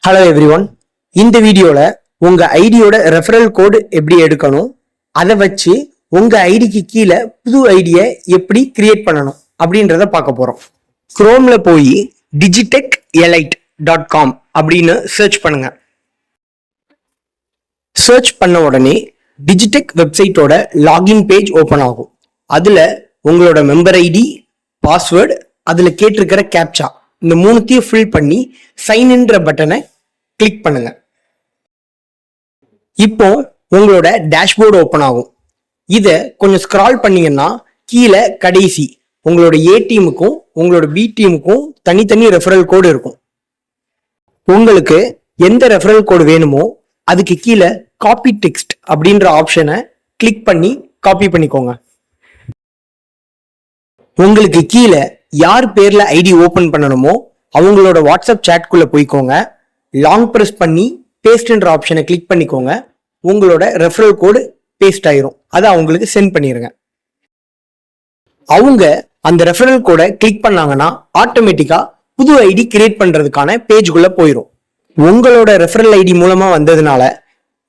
Hello everyone, இந்த வீடியோல உங்க ஐடியோட ரெஃபரல் கோடு எப்படி எடுக்கணும், அதை வச்சு உங்க ஐடிக்கு கீழே புது ஐடியை எப்படி கிரியேட் பண்ணணும் அப்படின்றத பார்க்க போறோம். குரோம்ல போய் digitechelite.com அப்படின்னு சர்ச் பண்ணுங்க. சர்ச் பண்ண உடனே டிஜிடெக் வெப்சைட்டோட லாகின் பேஜ் ஓபன் ஆகும். அதுல உங்களோட மெம்பர் ஐடி, பாஸ்வேர்டு, அதுல கேட்டிருக்கிற கேப்சா இந்த மூணுத்தையும் ஃபில் பண்ணி சைன்இன்ற பட்டனை கிளிக் பண்ணுங்க. இப்போ உங்களோட டேஷ்போர்டு ஓபன் ஆகும். இத கொஞ்சம் ஸ்க்ரால் பண்ணீங்கன்னா கீழே கடைசி உங்களோட ஏ டீமுக்கும் உங்களோட பி டீமுக்கும் தனித்தனி ரெஃபரல் கோடு இருக்கும். உங்களுக்கு எந்த ரெஃபரல் கோடு வேணுமோ அதுக்கு கீழே காப்பி டெக்ஸ்ட் அப்படின்ற ஆப்ஷனை கிளிக் பண்ணி காப்பி பண்ணிக்கோங்க. உங்களுக்கு கீழே யார் பேர்ல ஐடி ஓபன் பண்ணணுமோ அவங்களோட வாட்ஸ்அப் சாட்குள்ள போய்க்கோங்க. லாங் பிரஸ் பண்ணி பேஸ்ட்ன்ற ஆப்ஷனை கிளிக் பண்ணிக்கோங்க. உங்களோட ரெஃபரல் கோடு பேஸ்ட் ஆயிரும். அதை அவங்களுக்கு சென்ட் பண்ணிருங்க. அவங்க அந்த ரெஃபரல் கோடை கிளிக் பண்ணாங்கன்னா ஆட்டோமேட்டிக்கா புது ஐடி கிரியேட் பண்றதுக்கான பேஜுக்குள்ள போயிடும். உங்களோட ரெஃபரல் ஐடி மூலமா வந்ததுனால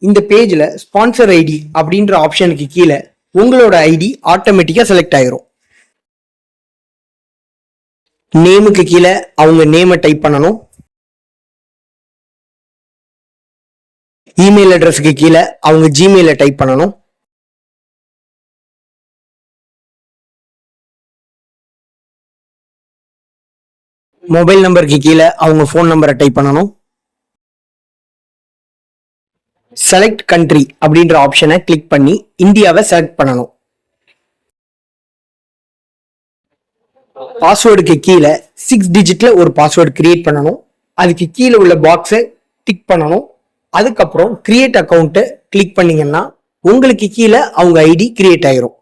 இந்த பேஜ்ல ஸ்பான்சர் ஐடி அப்படின்ற ஆப்ஷனுக்கு கீழே உங்களோட ஐடி ஆட்டோமேட்டிக்கா செலக்ட் ஆயிரும். நேமுக்கு கீழே அவங்க நேமை டைப் பண்ணணும். இமெயில் அட்ரஸுக்கு கீழே அவங்க ஜிமெயில டைப் பண்ணணும். மொபைல் நம்பருக்கு கீழே அவங்க ஃபோன் நம்பரை டைப் பண்ணணும். செலக்ட் கண்ட்ரி அப்படின்ற ஆப்ஷனை கிளிக் பண்ணி இந்தியாவை செலக்ட் பண்ணணும். பாஸ்வேர்டுக்கு கீழே 6 டிஜிட்ல ஒரு பாஸ்வேர்டு கிரியேட் பண்ணணும். அதுக்கு கீழே உள்ள பாக்ஸை டிக் பண்ணணும். அதுக்கப்புறம் கிரியேட் அக்கௌண்ட்டை கிளிக் பண்ணீங்கன்னா உங்களுக்கு கீழே அவங்க ஐடி கிரியேட் ஆயிரும்.